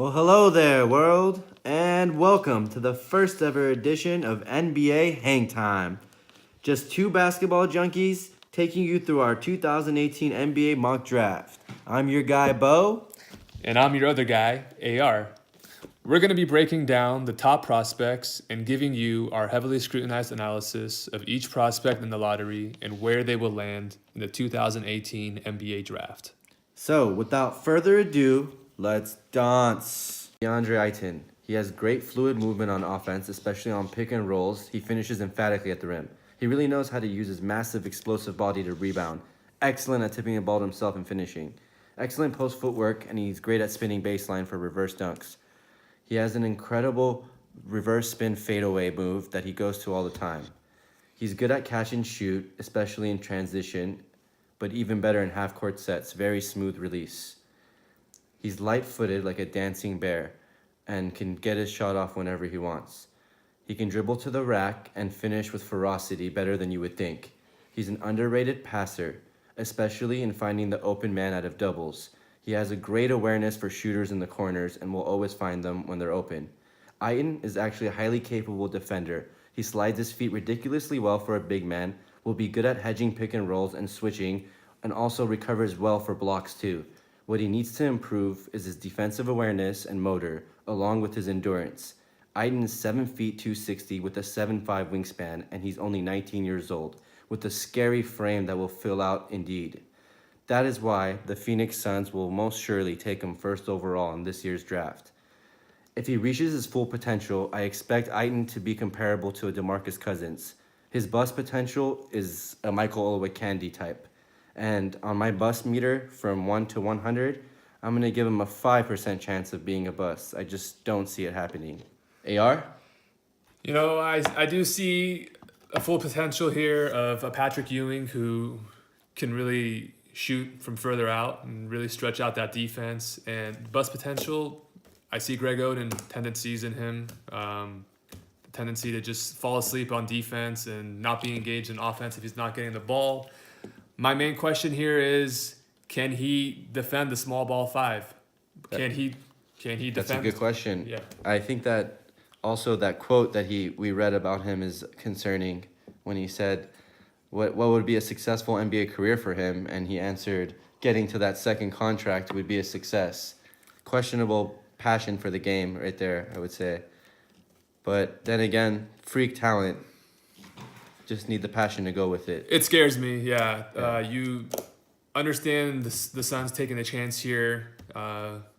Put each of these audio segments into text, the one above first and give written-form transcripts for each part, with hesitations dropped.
Well, hello there, world, and welcome to the first ever edition of NBA Hang Time. Just two basketball junkies taking you through our 2018 NBA mock draft. I'm your guy, Bo. And I'm your other guy, AR. We're going to be breaking down the top prospects and giving you our heavily scrutinized analysis of each prospect in the lottery and where they will land in the 2018 NBA draft. So, without further ado, let's dance. DeAndre Ayton. He has great fluid movement on offense, especially on pick and rolls. He finishes emphatically at the rim. He really knows how to use his massive explosive body to rebound. Excellent at tipping the ball to himself and finishing. Excellent post footwork, and he's great at spinning baseline for reverse dunks. He has an incredible reverse spin fadeaway move that he goes to all the time. He's good at catch and shoot, especially in transition, but even better in half-court sets, very smooth release. He's light-footed like a dancing bear and can get his shot off whenever he wants. He can dribble to the rack and finish with ferocity better than you would think. He's an underrated passer, especially in finding the open man out of doubles. He has a great awareness for shooters in the corners and will always find them when they're open. Ayton is actually a highly capable defender. He slides his feet ridiculously well for a big man, will be good at hedging pick and rolls and switching, and also recovers well for blocks too. What he needs to improve is his defensive awareness and motor, along with his endurance. Ayton is 7 feet 260 with a 7'5 wingspan, and he's only 19 years old, with a scary frame that will fill out indeed. That is why the Phoenix Suns will most surely take him first overall in this year's draft. If he reaches his full potential, I expect Ayton to be comparable to a DeMarcus Cousins. His bust potential is a Michael Olowokandi type. And on my bust meter from 1 to 100, I'm going to give him a 5% chance of being a bust. I just don't see it happening. AR? You know, I do see a full potential here of a Patrick Ewing who can really shoot from further out and really stretch out that defense. And bust potential, I see Greg Oden tendencies in him. The tendency to just fall asleep on defense and not be engaged in offense if he's not getting the ball. My main question here is, can he defend the small ball five? Can he defend? That's a good question. Yeah. I think that also that quote that we read about him is concerning when he said, what would be a successful NBA career for him? And he answered, getting to that second contract would be a success. Questionable passion for the game right there, I would say. But then again, freak talent. Just need the passion to go with it. It scares me, yeah. You understand the Suns taking a chance here,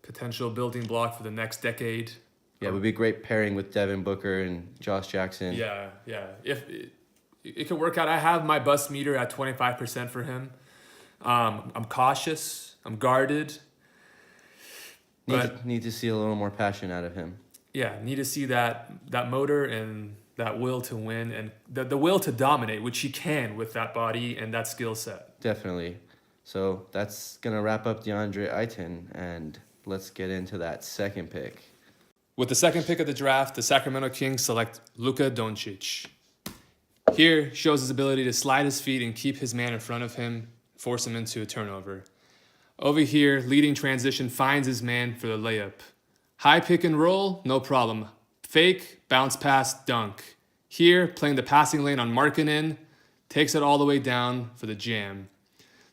potential building block for the next decade. Yeah, it would be a great pairing with Devin Booker and Josh Jackson. Yeah. If it could work out, I have my bust meter at 25% for him. I'm cautious. I'm guarded. Need to see a little more passion out of him. Yeah, need to see that motor and that will to win and the will to dominate, which he can with that body and that skill set. Definitely. So that's going to wrap up DeAndre Ayton, and let's get into that second pick. With the second pick of the draft, the Sacramento Kings select Luka Doncic. Here shows his ability to slide his feet and keep his man in front of him, force him into a turnover. Over here, leading transition finds his man for the layup. High pick and roll, no problem. Fake, bounce pass, dunk. Here, playing the passing lane on Markkanen, takes it all the way down for the jam.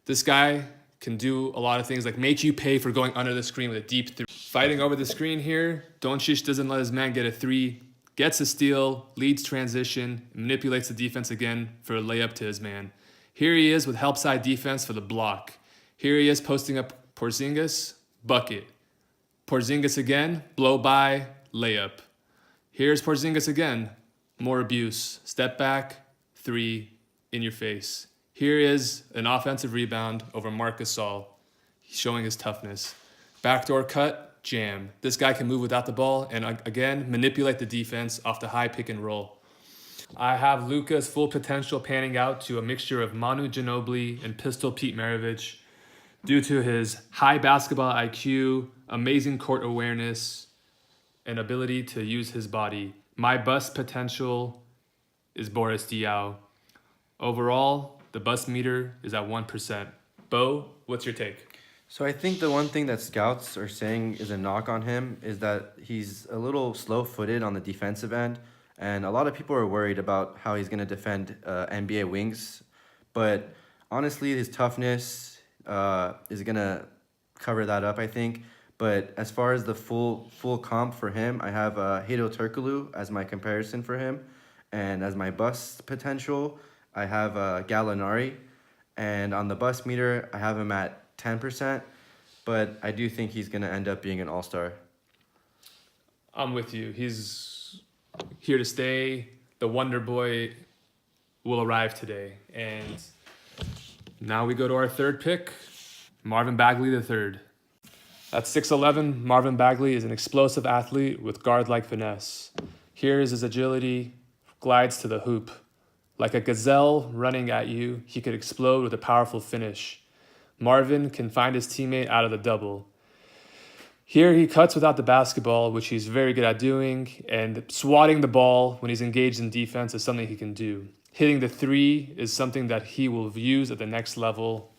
This guy can do a lot of things like make you pay for going under the screen with a deep three. Fighting over the screen here, Doncic doesn't let his man get a three, gets a steal, leads transition, manipulates the defense again for a layup to his man. Here he is with help side defense for the block. Here he is posting up Porzingis, bucket. Porzingis again, blow by, layup. Here's Porzingis again, more abuse. Step back, three, in your face. Here is an offensive rebound over Marc Gasol, showing his toughness. Backdoor cut, jam. This guy can move without the ball and again, manipulate the defense off the high pick and roll. I have Luka's full potential panning out to a mixture of Manu Ginobili and Pistol Pete Maravich due to his high basketball IQ, amazing court awareness, and ability to use his body. My bust potential is Boris Diaw. Overall, the bust meter is at 1%. Bo, what's your take? So I think the one thing that scouts are saying is a knock on him is that he's a little slow-footed on the defensive end, and a lot of people are worried about how he's going to defend NBA wings. But honestly, his toughness is going to cover that up, I think. But as far as the full comp for him, I have Hedo Turkoglu as my comparison for him, and as my bust potential, I have Gallinari, and on the bust meter, I have him at 10%, but I do think he's going to end up being an all-star. I'm with you. He's here to stay. The Wonder Boy will arrive today. And now we go to our third pick, Marvin Bagley III. At 6'11", Marvin Bagley is an explosive athlete with guard-like finesse. Here is his agility, glides to the hoop. Like a gazelle running at you, he could explode with a powerful finish. Marvin can find his teammate out of the double. Here he cuts without the basketball, which he's very good at doing, and swatting the ball when he's engaged in defense is something he can do. Hitting the three is something that he will use at the next level,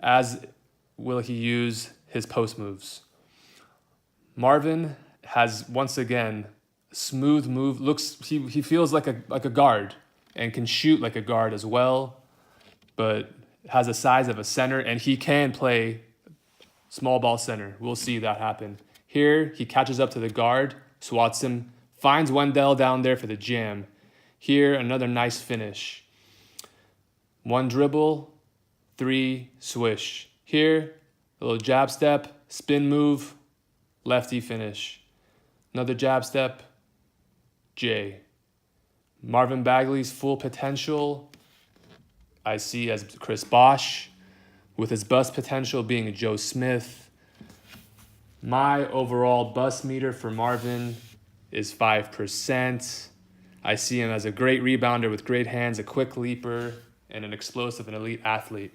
as will he use his post moves. Marvin has, once again, smooth move. He feels like a guard and can shoot like a guard as well, but has the size of a center, and he can play small ball center. We'll see that happen. Here, he catches up to the guard, swats him, finds Wendell down there for the jam. Here, another nice finish. One dribble, three, swish. Here, a little jab step, spin move, lefty finish. Another jab step, J. Marvin Bagley's full potential I see as Chris Bosh, with his bust potential being Joe Smith. My overall bust meter for Marvin is 5%. I see him as a great rebounder with great hands, a quick leaper, and an explosive and elite athlete.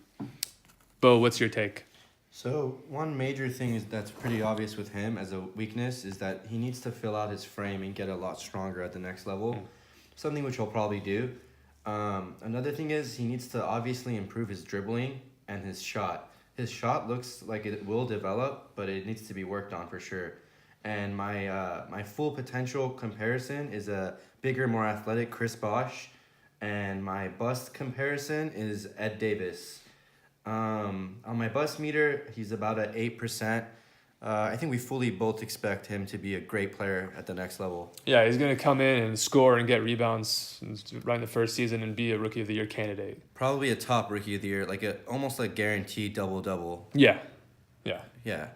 Bo, what's your take? So one major thing that's pretty obvious with him as a weakness is that he needs to fill out his frame and get a lot stronger at the next level, something which he'll probably do. Another thing is he needs to obviously improve his dribbling and his shot. His shot looks like it will develop, but it needs to be worked on for sure. And my full potential comparison is a bigger, more athletic Chris Bosh, and my bust comparison is Ed Davis. On my bust meter, he's about at 8%. I think we fully both expect him to be a great player at the next level. Yeah, he's going to come in and score and get rebounds right in the first season and be a Rookie of the Year candidate. Probably a top Rookie of the Year, almost like guaranteed double-double. Yeah. Yeah.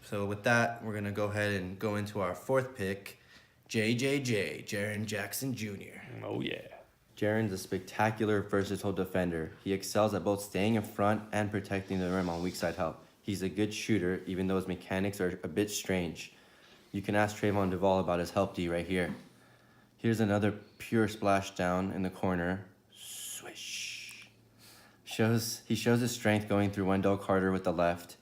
So with that, we're going to go ahead and go into our fourth pick, JJJ, Jaren Jackson Jr. Oh, yeah. Jaren's a spectacular, versatile defender. He excels at both staying in front and protecting the rim on weak side help. He's a good shooter, even though his mechanics are a bit strange. You can ask Trayvon Duvall about his help D right here. Here's another pure splash down in the corner. Swish. He shows his strength going through Wendell Carter with the left.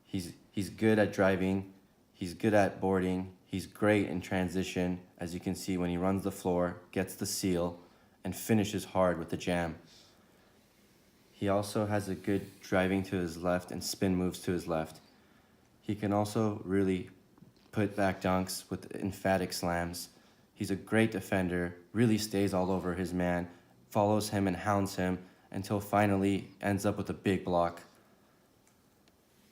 He's good at driving. He's good at boarding. He's great in transition, as you can see when he runs the floor, gets the seal, and finishes hard with the jam. He also has a good driving to his left and spin moves to his left. He can also really put back dunks with emphatic slams. He's a great defender, really stays all over his man, follows him and hounds him until finally ends up with a big block.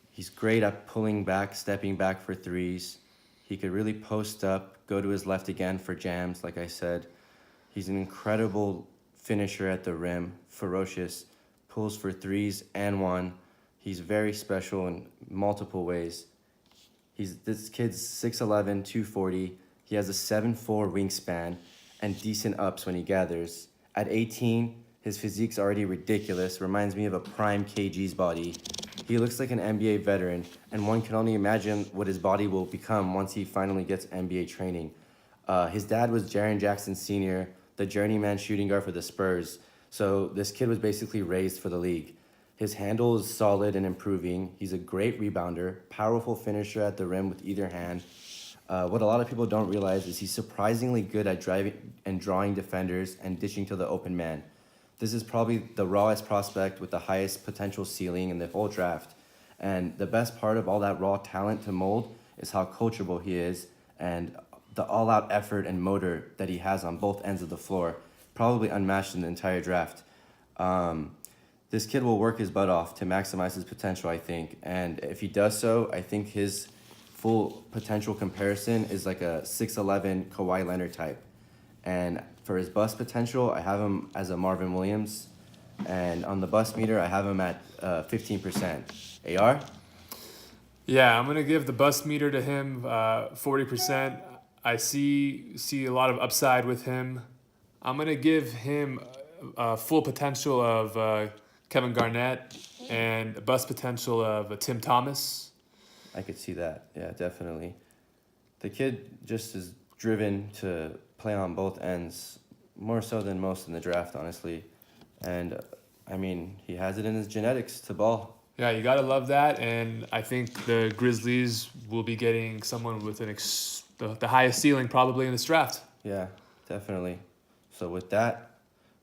He's great at pulling back, stepping back for threes. He could really post up, go to his left again for jams, like I said. He's an incredible finisher at the rim, ferocious, pulls for threes and one. He's very special in multiple ways. This kid's 6'11", 240. He has a 7'4" wingspan and decent ups when he gathers. At 18, his physique's already ridiculous, reminds me of a prime KG's body. He looks like an NBA veteran, and one can only imagine what his body will become once he finally gets NBA training. His dad was Jaren Jackson Sr., the journeyman shooting guard for the Spurs, so this kid was basically raised for the league. His handle is solid and improving. He's a great rebounder, powerful finisher at the rim with either hand. What a lot of people don't realize is he's surprisingly good at driving and drawing defenders and dishing to the open man. This is probably the rawest prospect with the highest potential ceiling in the whole draft. And the best part of all that raw talent to mold is how coachable he is and the all-out effort and motor that he has on both ends of the floor, probably unmatched in the entire draft. This kid will work his butt off to maximize his potential, I think. And if he does so, I think his full potential comparison is like a 6'11 Kawhi Leonard type. And for his bust potential, I have him as a Marvin Williams. And on the bust meter, I have him at 15%. AR? Yeah, I'm gonna give the bust meter to him 40%. I see a lot of upside with him. I'm gonna give him full potential of Kevin Garnett and bust potential of Tim Thomas. I could see that. Yeah, definitely. The kid just is driven to play on both ends, more so than most in the draft, honestly. And I mean, he has it in his genetics to ball. Yeah, you gotta love that, and I think the Grizzlies will be getting someone with the highest ceiling probably in this draft. Yeah, definitely. So with that,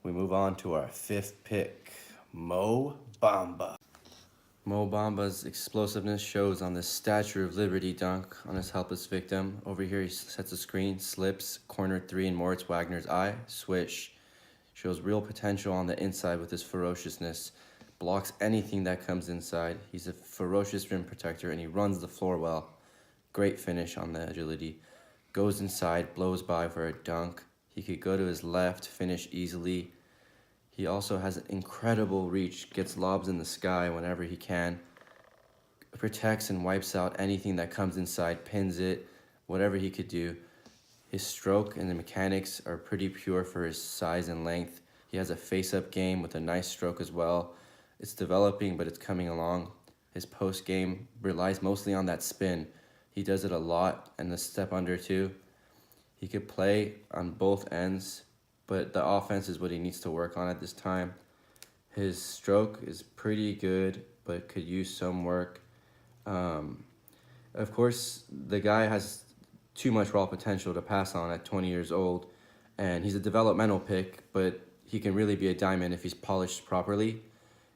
we move on to our fifth pick, Mo Bamba. Mo Bamba's explosiveness shows on this Statue of Liberty dunk on his helpless victim. Over here, he sets a screen, slips, corner three in Moritz Wagner's eye, swish. Shows real potential on the inside with his ferociousness. Blocks anything that comes inside. He's a ferocious rim protector and he runs the floor well. Great finish on the agility. Goes inside, blows by for a dunk. He could go to his left, finish easily. He also has incredible reach, gets lobs in the sky whenever he can. Protects and wipes out anything that comes inside, pins it, whatever he could do. His stroke and the mechanics are pretty pure for his size and length. He has a face-up game with a nice stroke as well. It's developing, but it's coming along. His post game relies mostly on that spin. He does it a lot, and the step under too. He could play on both ends, but the offense is what he needs to work on at this time. His stroke is pretty good, but could use some work. Of course, the guy has too much raw potential to pass on at 20 years old, and he's a developmental pick, but he can really be a diamond if he's polished properly.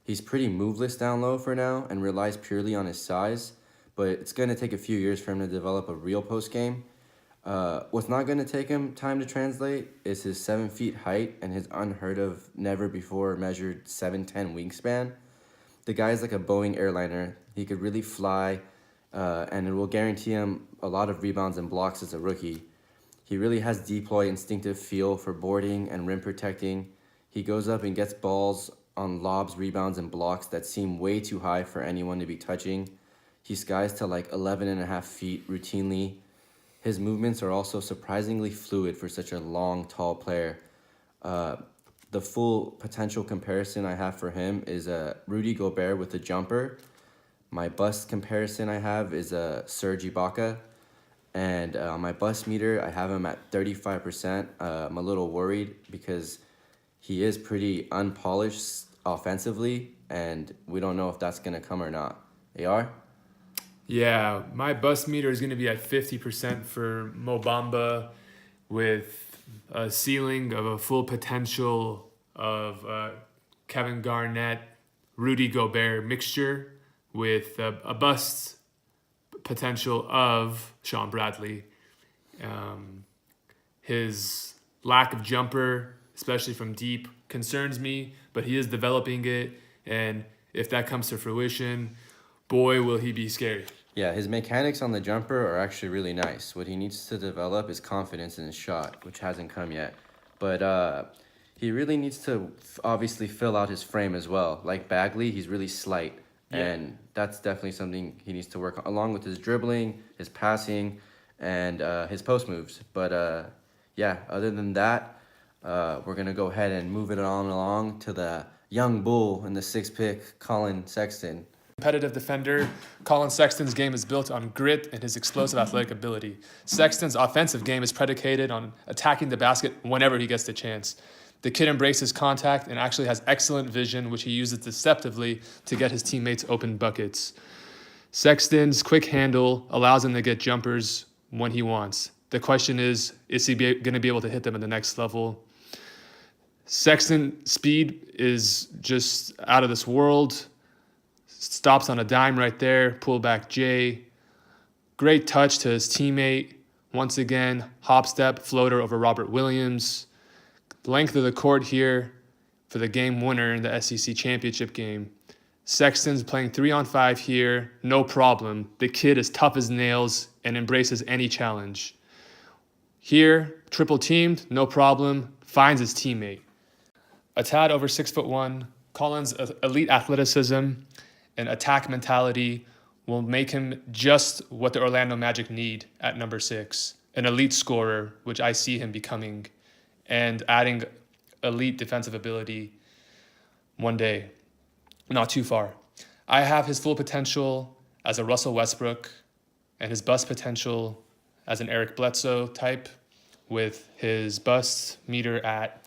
He's pretty moveless down low for now and relies purely on his size, but it's going to take a few years for him to develop a real post game. What's not going to take him time to translate is his 7 feet height and his unheard of, never before measured 7'10" wingspan. The guy's like a Boeing airliner. He could really fly, and it will guarantee him a lot of rebounds and blocks as a rookie. He really has deploy instinctive feel for boarding and rim protecting. He goes up and gets balls on lobs, rebounds, and blocks that seem way too high for anyone to be touching. He skies to like 11.5 feet routinely. His movements are also surprisingly fluid for such a long, tall player. The full potential comparison I have for him is Rudy Gobert with a jumper. My bust comparison I have is Serge Ibaka. And on my bust meter, I have him at 35%. I'm a little worried because he is pretty unpolished offensively, and we don't know if that's going to come or not. AR? Yeah, my bust meter is going to be at 50% for Mo Bamba with a ceiling of a full potential of Kevin Garnett, Rudy Gobert mixture with a bust potential of Sean Bradley. His lack of jumper, especially from deep, concerns me, but he is developing it, and if that comes to fruition, boy, will he be scary. Yeah, his mechanics on the jumper are actually really nice. What he needs to develop is confidence in his shot, which hasn't come yet. But he really needs to obviously fill out his frame as well. Like Bagley, he's really slight, and that's definitely something he needs to work on, along with his dribbling, his passing, and his post moves. But yeah, other than that, we're going to go ahead and move it on along to the young bull in the 6th pick, Colin Sexton. Competitive defender, Colin Sexton's game is built on grit and his explosive athletic ability. Sexton's offensive game is predicated on attacking the basket whenever he gets the chance. The kid embraces contact and actually has excellent vision, which he uses deceptively to get his teammates open buckets. Sexton's quick handle allows him to get jumpers when he wants. The question is he going to be able to hit them at the next level? Sexton's speed is just out of this world. Stops on a dime right there, pullback J. Great touch to his teammate. Once again, hop step, floater over Robert Williams. Length of the court here for the game winner in the SEC championship game. Sexton's playing 3-on-5 here, no problem. The kid is tough as nails and embraces any challenge. Here, triple teamed, no problem, finds his teammate. A tad over 6'1", Collins' elite athleticism and attack mentality will make him just what the Orlando Magic need at number 6. An elite scorer, which I see him becoming, and adding elite defensive ability one day, not too far. I have his full potential as a Russell Westbrook and his bust potential as an Eric Bledsoe type, with his bust meter at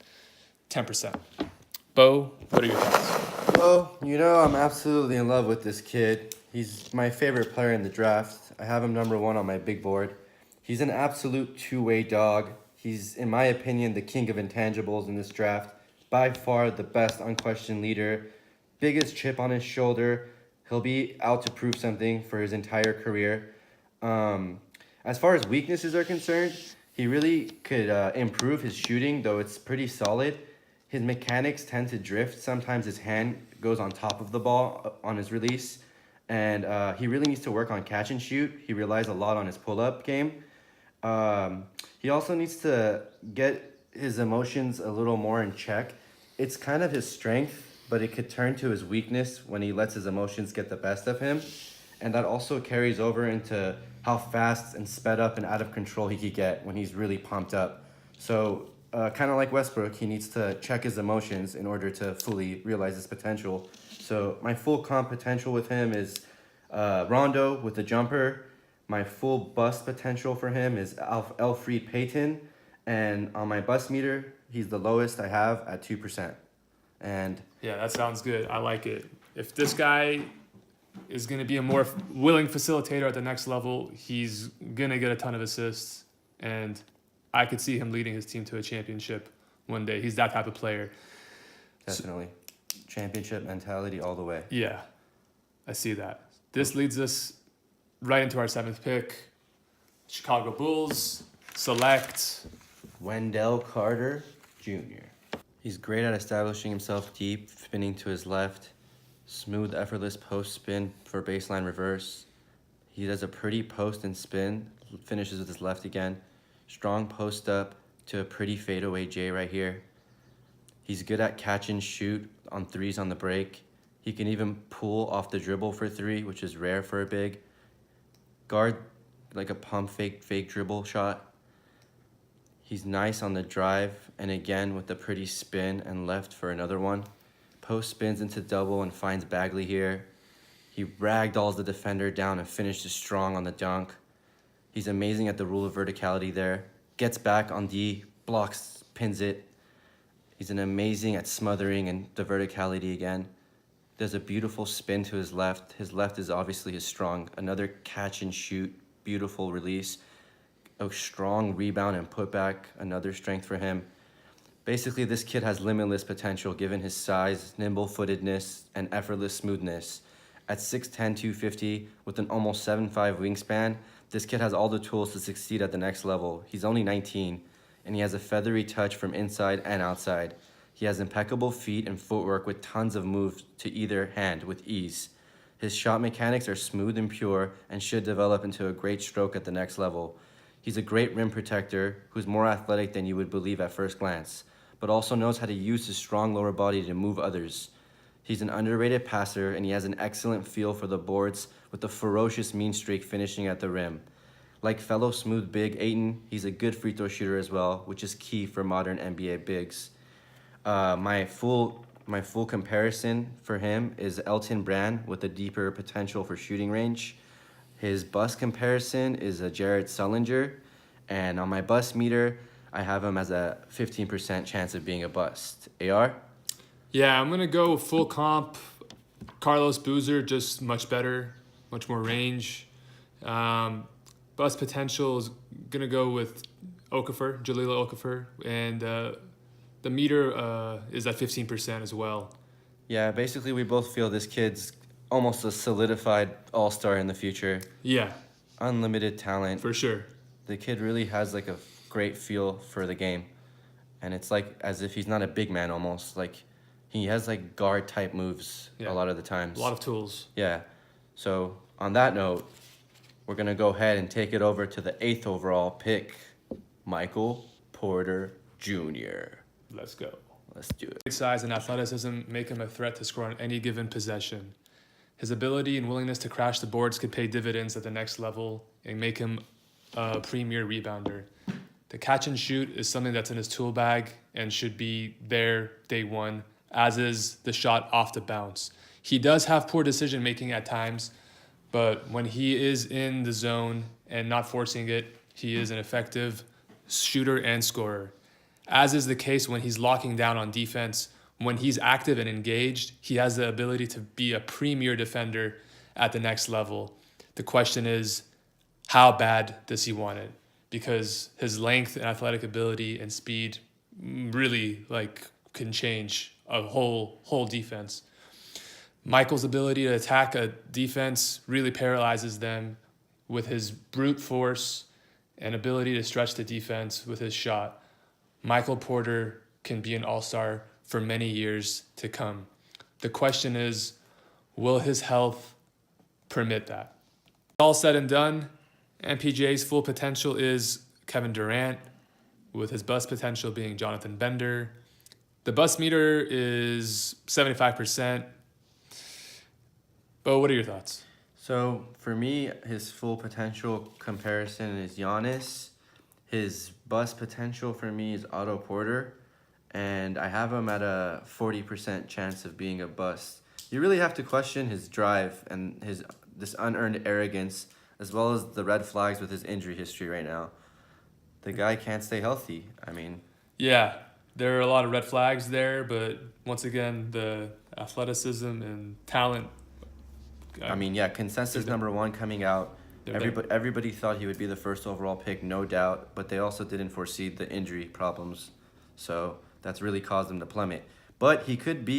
10%. Bo, what are your thoughts? Well, I'm absolutely in love with this kid. He's my favorite player in the draft. I have him number 1 on my big board. He's an absolute two-way dog. He's, in my opinion, the king of intangibles in this draft. By far the best unquestioned leader. Biggest chip on his shoulder. He'll be out to prove something for his entire career. As far as weaknesses are concerned, he really could improve his shooting, though it's pretty solid. His mechanics tend to drift. Sometimes his hand goes on top of the ball on his release. And he really needs to work on catch and shoot. He relies a lot on his pull-up game. He also needs to get his emotions a little more in check. It's kind of his strength, but it could turn to his weakness when he lets his emotions get the best of him. And that also carries over into how fast and sped up and out of control he could get when he's really pumped up. So kind of like Westbrook, he needs to check his emotions in order to fully realize his potential. So my full comp potential with him is Rondo with the jumper. My full bust potential for him is Elfrid Payton. And on my bust meter, he's the lowest I have at 2%. And yeah, that sounds good. I like it. If this guy is going to be a more willing facilitator at the next level, he's going to get a ton of assists. And I could see him leading his team to a championship one day. He's that type of player. definitely. Championship mentality all the way. Yeah, I see that. This leads us right into our 7th pick. Chicago Bulls select Wendell Carter Jr. He's great at establishing himself deep, spinning to his left. Smooth, effortless post spin for baseline reverse. He does a pretty post and spin, finishes with his left again. Strong post up to a pretty fadeaway J right here. He's good at catch and shoot on threes on the break. He can even pull off the dribble for 3, which is rare for a big. Guard like a pump fake dribble shot. He's nice on the drive, and again with a pretty spin and left for another one. Post spins into double and finds Bagley here. He ragdolls the defender down and finishes strong on the dunk. He's amazing at the rule of verticality there. Gets back on D, blocks, pins it. He's amazing at smothering and the verticality again. Does a beautiful spin to his left. His left is obviously his strong. Another catch and shoot, beautiful release. A strong rebound and putback, another strength for him. Basically, this kid has limitless potential given his size, nimble-footedness, and effortless smoothness. At 6'10", 250, with an almost 7'5" wingspan, this kid has all the tools to succeed at the next level. He's only 19, and he has a feathery touch from inside and outside. He has impeccable feet and footwork with tons of moves to either hand with ease. His shot mechanics are smooth and pure and should develop into a great stroke at the next level. He's a great rim protector who's more athletic than you would believe at first glance, but also knows how to use his strong lower body to move others. He's an underrated passer, and he has an excellent feel for the boards with a ferocious mean streak finishing at the rim. Like fellow smooth big Ayton, he's a good free throw shooter as well, which is key for modern NBA bigs. My full comparison for him is Elton Brand with a deeper potential for shooting range. His bust comparison is a Jared Sullinger, and on my bust meter, I have him as a 15% chance of being a bust. AR? Yeah, I'm going to go full comp. Carlos Boozer, just much better, much more range. Bust potential is going to go with Okafor, Jahlil Okafor, and the meter is at 15% as well. Yeah, basically we both feel this kid's almost a solidified all-star in the future. Yeah, Unlimited talent. for sure. The kid really has like a great feel for the game. And it's like as if he's not a big man almost. Like he has like guard type moves Yeah. a lot of the times. A lot of tools. Yeah. So on that note, we're gonna go ahead and take it over to the 8th overall pick, Michael Porter Jr. Let's go. Let's do it. Great size and athleticism make him a threat to score on any given possession. His ability and willingness to crash the boards could pay dividends at the next level and make him a premier rebounder. The catch and shoot is something that's in his tool bag and should be there day one, as is the shot off the bounce. He does have poor decision making at times, but when he is in the zone and not forcing it, he is an effective shooter and scorer. As is the case when he's locking down on defense, when he's active and engaged, he has the ability to be a premier defender at the next level. The question is, how bad does he want it? Because his length and athletic ability and speed really can change a whole defense. Michael's ability to attack a defense really paralyzes them with his brute force and ability to stretch the defense with his shot. Michael Porter can be an all-star for many years to come. The question is, will his health permit that? All said and done, MPJ's full potential is Kevin Durant, with his bust potential being Jonathan Bender. The bust meter is 75%. But what are your thoughts? So for me, his full potential comparison is Giannis. His bust potential for me is Otto Porter, and I have him at a 40% chance of being a bust. You really have to question his drive and this unearned arrogance, as well as the red flags with his injury history right now. The guy can't stay healthy. I mean, Yeah, there are a lot of red flags there, but once again, the athleticism and talent. consensus number 1 coming out. They're there. Everybody thought he would be the first overall pick, no doubt, but they also didn't foresee the injury problems. So that's really caused him to plummet. But he could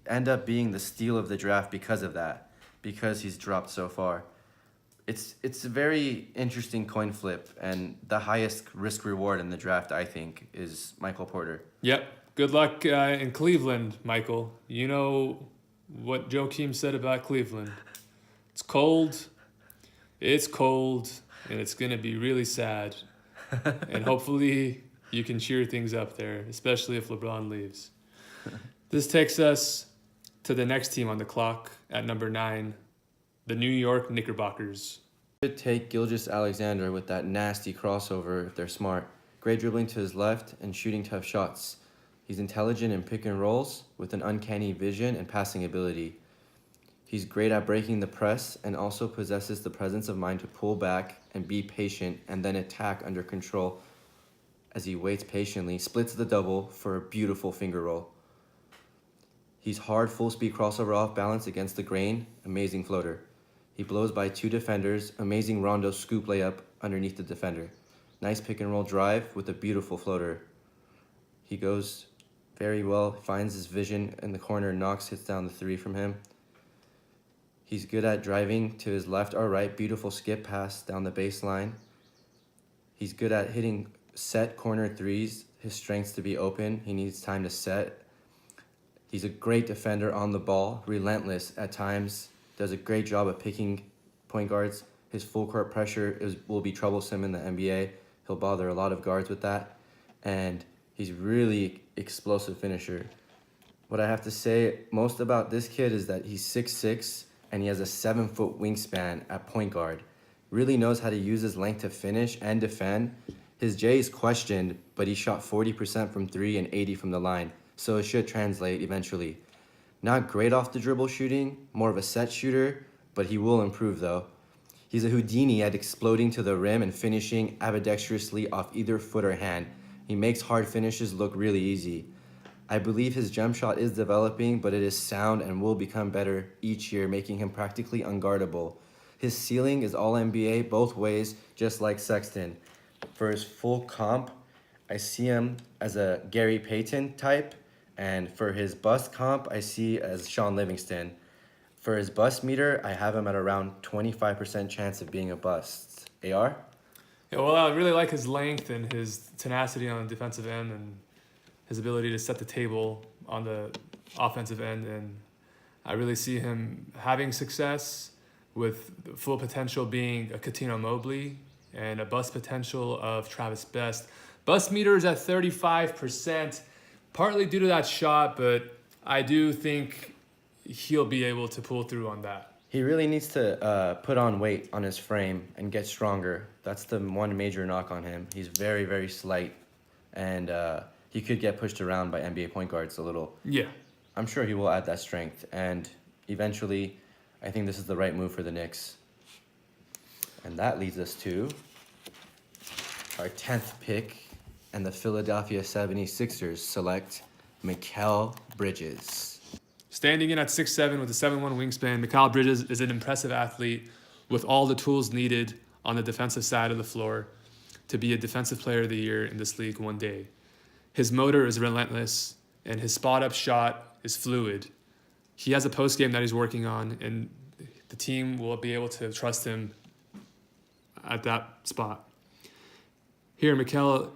end up being the steal of the draft because of that, because he's dropped so far. It's a very interesting coin flip, and the highest risk reward in the draft, I think, is Michael Porter. Yep. Good luck in Cleveland, Michael. You know what Joakim said about Cleveland. It's cold, and it's going to be really sad. And hopefully you can cheer things up there, especially if LeBron leaves. This takes us to the next team on the clock at number 9, the New York Knickerbockers. Should take Gilgeous Alexander with that nasty crossover if they're smart. Great dribbling to his left and shooting tough shots. He's intelligent in pick and rolls with an uncanny vision and passing ability. He's great at breaking the press and also possesses the presence of mind to pull back and be patient and then attack under control as he waits patiently, splits the double for a beautiful finger roll. He's hard full-speed crossover off balance against the grain, amazing floater. He blows by 2 defenders, amazing rondo scoop layup underneath the defender. Nice pick and roll drive with a beautiful floater. He goes very well, finds his vision in the corner, hits down the 3 from him. He's good at driving to his left or right, beautiful skip pass down the baseline. He's good at hitting set corner 3s, his strengths to be open. He needs time to set. He's a great defender on the ball, relentless at times, does a great job of picking point guards. His full court pressure will be troublesome in the NBA. He'll bother a lot of guards with that. And he's really explosive finisher. What I have to say most about this kid is that he's 6'6", and he has a 7-foot wingspan at point guard. Really knows how to use his length to finish and defend. His J is questioned, but he shot 40% from 3 and 80 from the line, so it should translate eventually. Not great off the dribble shooting, more of a set shooter, but he will improve though. He's a Houdini at exploding to the rim and finishing ambidextrously off either foot or hand. He makes hard finishes look really easy. I believe his jump shot is developing, but it is sound and will become better each year, making him practically unguardable. His ceiling is all NBA both ways, just like Sexton. For his full comp, I see him as a Gary Payton type, and for his bust comp, I see as Sean Livingston. For his bust meter, I have him at around 25% chance of being a bust. AR? Yeah, well, I really like his length and his tenacity on the defensive end and his ability to set the table on the offensive end. And I really see him having success with the full potential being a Coutinho Mobley and a bust potential of Travis Best. Bust meter is at 35%, partly due to that shot, but I do think he'll be able to pull through on that. He really needs to put on weight on his frame and get stronger. That's the one major knock on him. He's very, very slight, and he could get pushed around by NBA point guards a little. Yeah. I'm sure he will add that strength, and eventually, I think this is the right move for the Knicks. And that leads us to our 10th pick, and the Philadelphia 76ers select Mikal Bridges. Standing in at 6'7" with a 7'1" wingspan, Mikal Bridges is an impressive athlete with all the tools needed on the defensive side of the floor to be a defensive player of the year in this league one day. His motor is relentless, and his spot-up shot is fluid. He has a post-game that he's working on, and the team will be able to trust him at that spot. Here, Mikal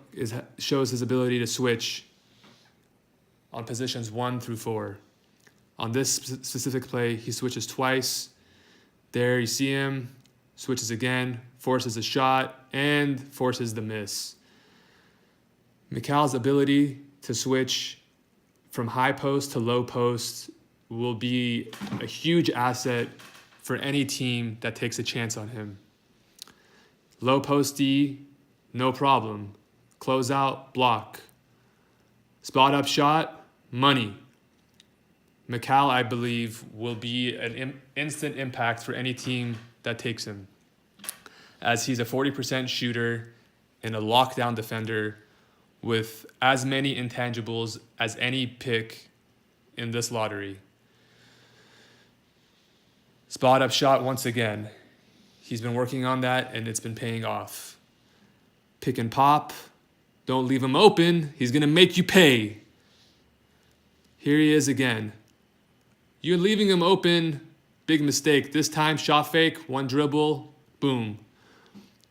shows his ability to switch on positions 1 through 4. On this specific play, he switches twice. There you see him, switches again, forces a shot, and forces the miss. Mikal's ability to switch from high post to low post will be a huge asset for any team that takes a chance on him. Low post D, no problem. Close out, block. Spot up shot, money. Mikal, I believe, will be an instant impact for any team that takes him, as he's a 40% shooter and a lockdown defender with as many intangibles as any pick in this lottery. Spot up shot once again. He's been working on that, and it's been paying off. Pick and pop. Don't leave him open. He's going to make you pay. Here he is again. You're leaving him open. Big mistake. This time, shot fake, one dribble, boom.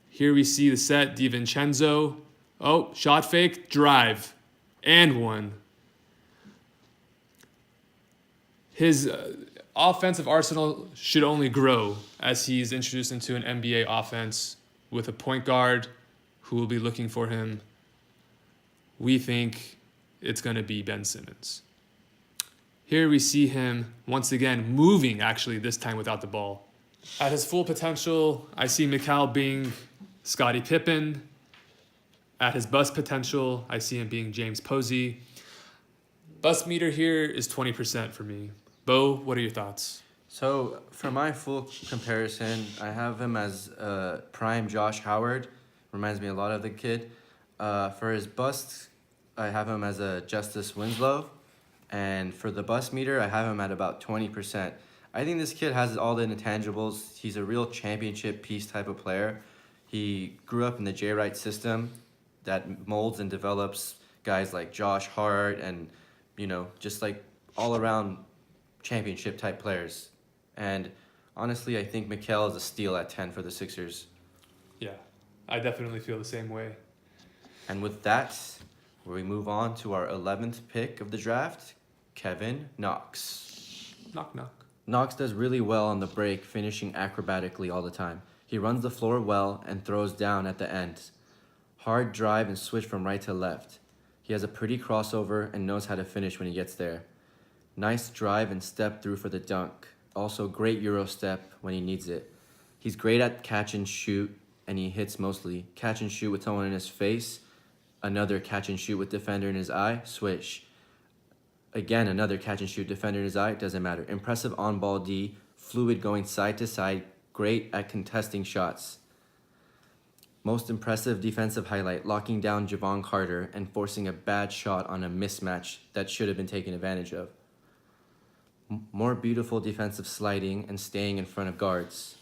Here we see the set, DiVincenzo. Oh, shot fake, drive, and one. His offensive arsenal should only grow as he's introduced into an NBA offense with a point guard who will be looking for him. We think it's going to be Ben Simmons. Here we see him once again moving, actually, this time without the ball. At his full potential, I see Mikal being Scottie Pippen. At his bust potential, I see him being James Posey. Bust meter here is 20% for me. Bo, what are your thoughts? So, for my full comparison, I have him as prime Josh Howard. Reminds me a lot of the kid. For his bust, I have him as a Justice Winslow. And for the bust meter, I have him at about 20%. I think this kid has all the intangibles. He's a real championship piece type of player. He grew up in the Jay Wright system that molds and develops guys like Josh Hart and, just like all around championship type players. And honestly, I think Mikal is a steal at 10 for the Sixers. Yeah, I definitely feel the same way. And with that, we move on to our 11th pick of the draft, Kevin Knox. Knock, knock. Knox does really well on the break, finishing acrobatically all the time. He runs the floor well and throws down at the end. Hard drive and switch from right to left. He has a pretty crossover and knows how to finish when he gets there. Nice drive and step through for the dunk. Also great Euro step when he needs it. He's great at catch and shoot, and he hits mostly. Catch and shoot with someone in his face. Another catch and shoot with defender in his eye. Swish. Again, another catch and shoot defender in his eye. Doesn't matter. Impressive on-ball D. Fluid going side to side. Great at contesting shots. Most impressive defensive highlight, locking down Javon Carter and forcing a bad shot on a mismatch that should have been taken advantage of. More beautiful defensive sliding and staying in front of guards.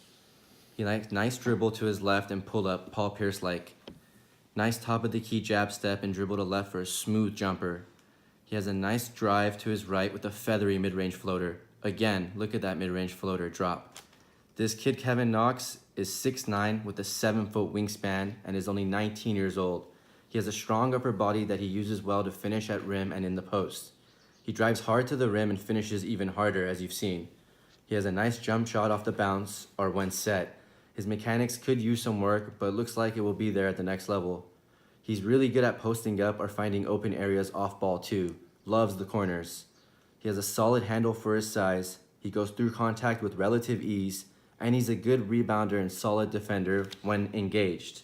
He likes nice dribble to his left and pull up, Paul Pierce-like. Nice top of the key jab step and dribble to left for a smooth jumper. He has a nice drive to his right with a feathery mid-range floater. Again, look at that mid-range floater drop. This kid, Kevin Knox, is 6'9" with a 7-foot wingspan and is only 19 years old. He has a strong upper body that he uses well to finish at rim and in the post. He drives hard to the rim and finishes even harder, as you've seen. He has a nice jump shot off the bounce or when set. His mechanics could use some work, but it looks like it will be there at the next level. He's really good at posting up or finding open areas off ball too. Loves the corners. He has a solid handle for his size. He goes through contact with relative ease, and he's a good rebounder and solid defender when engaged.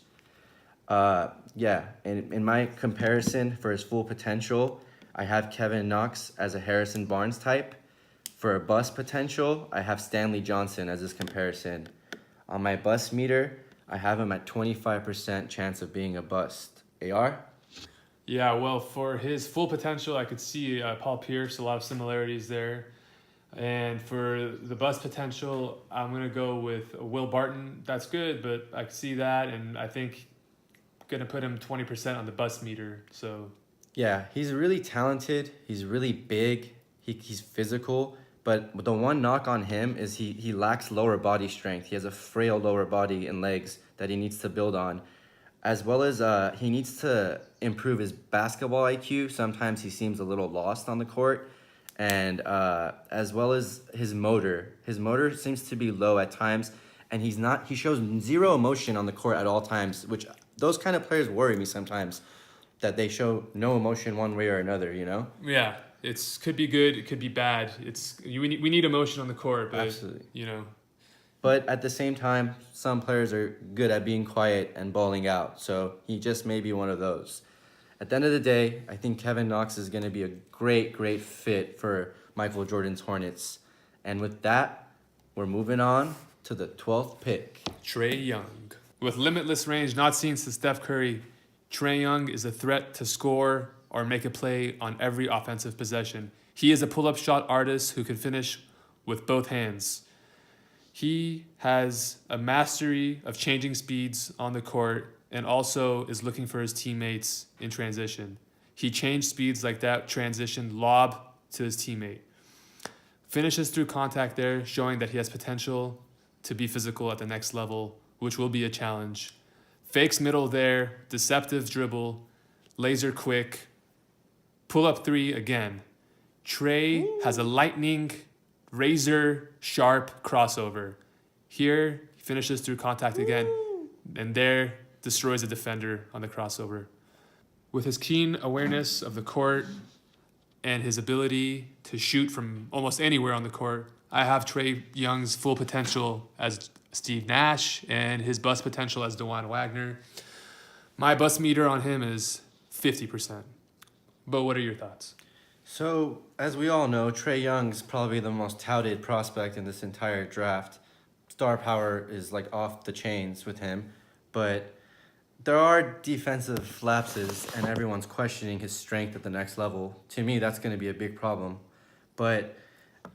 In my comparison for his full potential, I have Kevin Knox as a Harrison Barnes type. For a bust potential, I have Stanley Johnson as his comparison. On my bust meter, I have him at 25% chance of being a bust. AR? Yeah, well, for his full potential, I could see Paul Pierce, a lot of similarities there. And for the bust potential, I'm going to go with Will Barton. That's good, but I can see that, and I think going to put him 20% on the bust meter. So Yeah, he's really talented. He's really big. He's physical. But the one knock on him is he lacks lower body strength. He has a frail lower body and legs that he needs to build on. As well as he needs to improve his basketball IQ. Sometimes he seems a little lost on the court. And as well as his motor. His motor seems to be low at times. And he shows zero emotion on the court at all times, which those kind of players worry me sometimes, that they show no emotion one way or another, you know? yeah, could be good, it could be bad. We need emotion on the court, but Absolutely. you know. But at the same time, some players are good at being quiet and balling out. So he just may be one of those. At the end of the day, I think Kevin Knox is going to be a great, great fit for Michael Jordan's Hornets. And with that, we're moving on to the 12th pick. Trae Young. With limitless range not seen since Steph Curry, Trae Young is a threat to score or make a play on every offensive possession. He is a pull-up shot artist who can finish with both hands. He has a mastery of changing speeds on the court and also is looking for his teammates in transition. He changed speeds like that transition lob to his teammate. Finishes through contact there, showing that he has potential to be physical at the next level, which will be a challenge. Fakes middle there, deceptive dribble, laser quick, pull up three again. Trae has a lightning, razor sharp crossover. Here, he finishes through contact again, and there destroys a defender on the crossover. With his keen awareness of the court and his ability to shoot from almost anywhere on the court, I have Trae Young's full potential as Steve Nash and his bust potential as DeJuan Wagner. My bust meter on him is 50%. But what are your thoughts? So, as we all know, Trae Young's probably the most touted prospect in this entire draft. Star power is like off the chains with him, but there are defensive lapses and everyone's questioning his strength at the next level. To me, that's going to be a big problem. But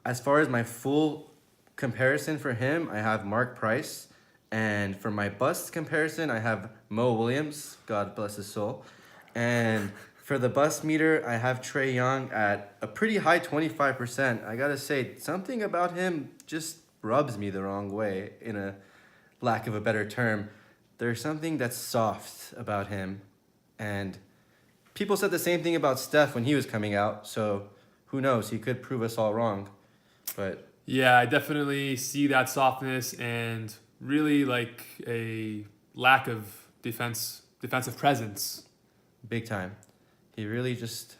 as far as my full comparison for him, I have Mark Price. And for my bust comparison, I have Mo Williams. God bless his soul. And for the bust meter, I have Trae Young at a pretty high 25%. I got to say, something about him just rubs me the wrong way, in a lack of a better term. There's something that's soft about him. And people said the same thing about Steph when he was coming out. So who knows? He could prove us all wrong. But yeah, I definitely see that softness and really like a lack of defensive presence. big time. He really just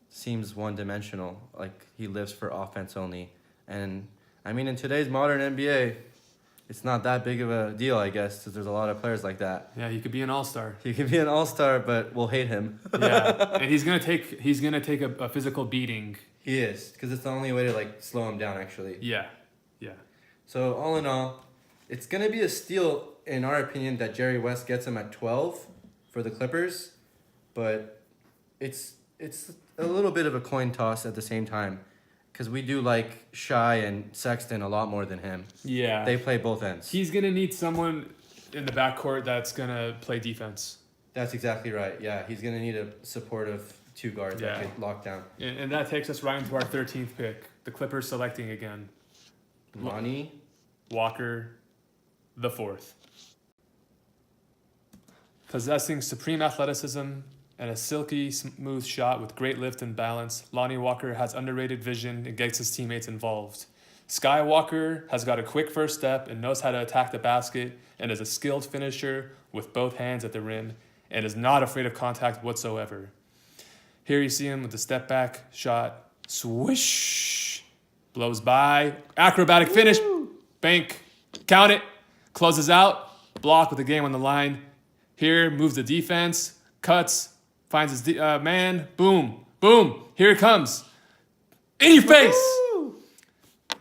seems one-dimensional. Like he lives for offense only. And I mean, in today's modern NBA, it's not that big of a deal, I guess, because there's a lot of players like that. Yeah, he could be an all-star. He can be an all-star, but we'll hate him. Yeah, and he's gonna take a physical beating. He is, because it's the only way to like slow him down, actually. Yeah. So all in all, it's gonna be a steal, in our opinion, that Jerry West gets him at 12 for the Clippers, but it's a little bit of a coin toss at the same time, because we do like Shai and Sexton a lot more than him. Yeah. They play both ends. He's gonna need someone in the backcourt that's gonna play defense. That's exactly right. Yeah, he's gonna need a supportive two guard that Yeah. could lock down. And that takes us right into our 13th pick. The Clippers selecting again. Lonnie Walker the fourth. Possessing supreme athleticism and a silky smooth shot with great lift and balance, Lonnie Walker has underrated vision and gets his teammates involved. Skywalker has got a quick first step and knows how to attack the basket and is a skilled finisher with both hands at the rim and is not afraid of contact whatsoever. Here you see him with the step back shot, swish, blows by, acrobatic finish, bank, count it, closes out, block with the game on the line. Here moves the defense, cuts, finds his man, boom, boom, here it comes. In your face!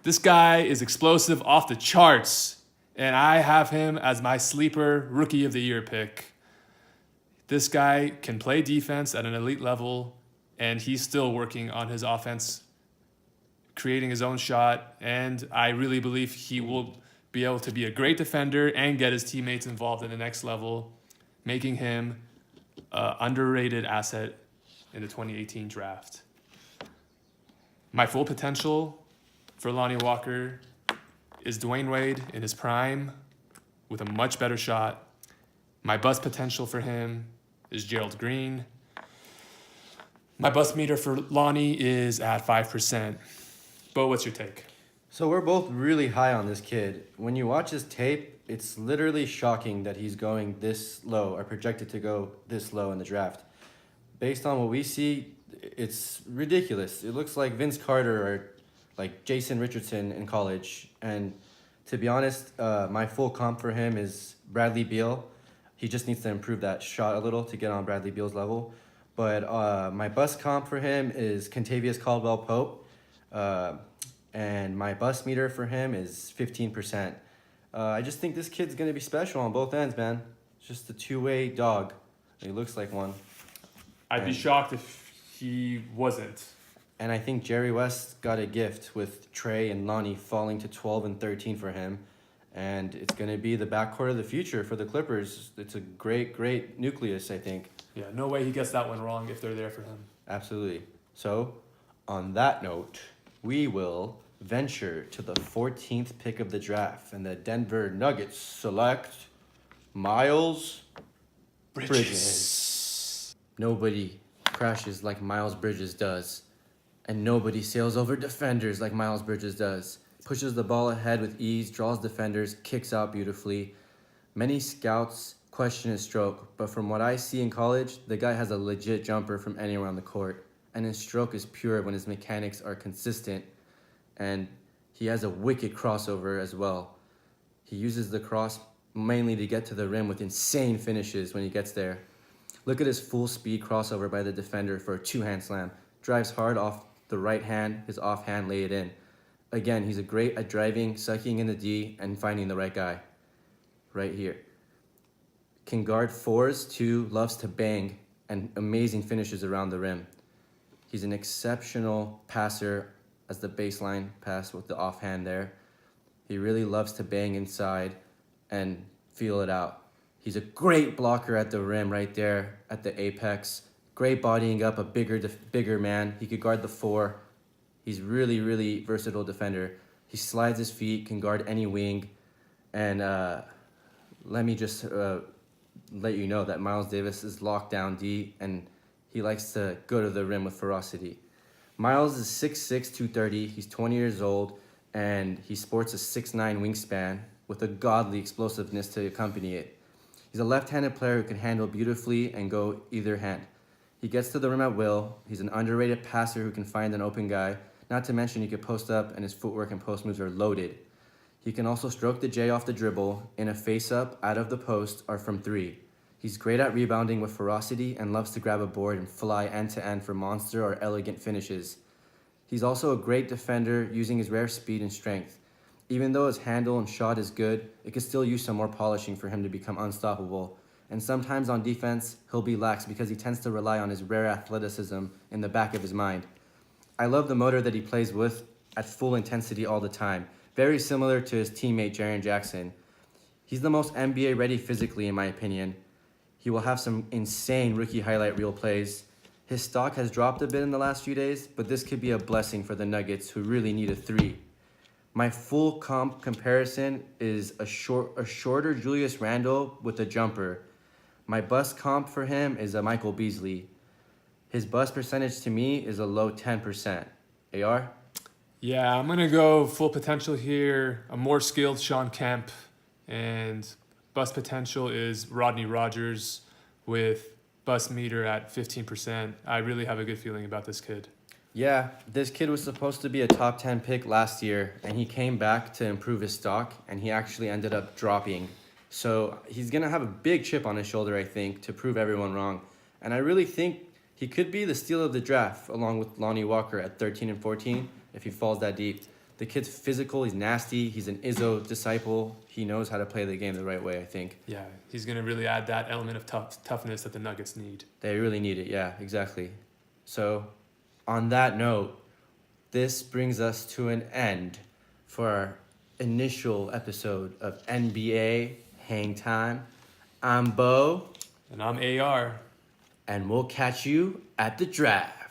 This guy is explosive off the charts, and I have him as my sleeper rookie of the year pick. This guy can play defense at an elite level, and he's still working on his offense, creating his own shot, and I really believe he will be able to be a great defender and get his teammates involved in the next level, making him an underrated asset in the 2018 draft. My full potential for Lonnie Walker is Dwayne Wade in his prime with a much better shot. My bust potential for him is Gerald Green. My bust meter for Lonnie is at 5%. Bo, what's your take? So we're both really high on this kid. When you watch his tape, it's literally shocking that he's going this low or projected to go this low in the draft. Based on what we see, it's ridiculous. It looks like Vince Carter or like Jason Richardson in college. And to be honest, my full comp for him is Bradley Beal. He just needs to improve that shot a little to get on Bradley Beal's level. But my bust comp for him is Kentavious Caldwell-Pope. And my bust meter for him is 15%. I just think this kid's going to be special on both ends, man. It's just a two-way dog. He looks like one. I'd be shocked if he wasn't. And I think Jerry West got a gift with Trey and Lonnie falling to 12 and 13 for him. And it's going to be the backcourt of the future for the Clippers. It's a great, great nucleus, I think. Yeah, no way he gets that one wrong if they're there for him. Absolutely. So, on that note, we will venture to the 14th pick of the draft. And the Denver Nuggets select Miles Bridges. Nobody crashes like Miles Bridges does. And nobody sails over defenders like Miles Bridges does. Pushes the ball ahead with ease, draws defenders, kicks out beautifully. Many scouts question his stroke, but from what I see in college, the guy has a legit jumper from anywhere on the court. And his stroke is pure when his mechanics are consistent. And he has a wicked crossover as well. He uses the cross mainly to get to the rim with insane finishes when he gets there. Look at his full speed crossover by the defender for a two-hand slam. Drives hard off the right hand, his offhand lay it in. Again, he's a great at driving, sucking in the D, and finding the right guy. Right here. Can guard fours too, loves to bang, and amazing finishes around the rim. He's an exceptional passer as the baseline pass with the offhand there. He really loves to bang inside and feel it out. He's a great blocker at the rim right there at the apex. Great bodying up a bigger man. He could guard the four. He's really, really versatile defender. He slides his feet, can guard any wing. And let me just let you know that Miles Davis is locked down D, and he likes to go to the rim with ferocity. Miles is 6'6", 230. He's 20 years old, and he sports a 6'9" wingspan with a godly explosiveness to accompany it. He's a left-handed player who can handle beautifully and go either hand. He gets to the rim at will. He's an underrated passer who can find an open guy. Not to mention he can post up, and his footwork and post moves are loaded. He can also stroke the J off the dribble, in a face-up, out of the post, or from three. He's great at rebounding with ferocity and loves to grab a board and fly end-to-end for monster or elegant finishes. He's also a great defender, using his rare speed and strength. Even though his handle and shot is good, it could still use some more polishing for him to become unstoppable. And sometimes on defense, he'll be lax because he tends to rely on his rare athleticism in the back of his mind. I love the motor that he plays with at full intensity all the time, very similar to his teammate Jaren Jackson. He's the most NBA ready physically, in my opinion. He will have some insane rookie highlight reel plays. His stock has dropped a bit in the last few days, but this could be a blessing for the Nuggets, who really need a three. My full comp comparison is a shorter Julius Randle with a jumper. My bust comp for him is a Michael Beasley. His bust percentage to me is a low 10%. AR? Yeah, I'm gonna go full potential here. A more skilled Sean Kemp, and bust potential is Rodney Rogers with bust meter at 15%. I really have a good feeling about this kid. Yeah, this kid was supposed to be a top 10 pick last year, and he came back to improve his stock, and he actually ended up dropping. So he's going to have a big chip on his shoulder, I think, to prove everyone wrong. And I really think he could be the steal of the draft, along with Lonnie Walker at 13 and 14, if he falls that deep. The kid's physical, he's nasty, he's an Izzo disciple. He knows how to play the game the right way, I think. Yeah, he's gonna really add that element of toughness that the Nuggets need. They really need it, yeah, exactly. So, on that note, this brings us to an end for our initial episode of NBA Hang Time. I'm Bo, And I'm AR. and we'll catch you at the draft.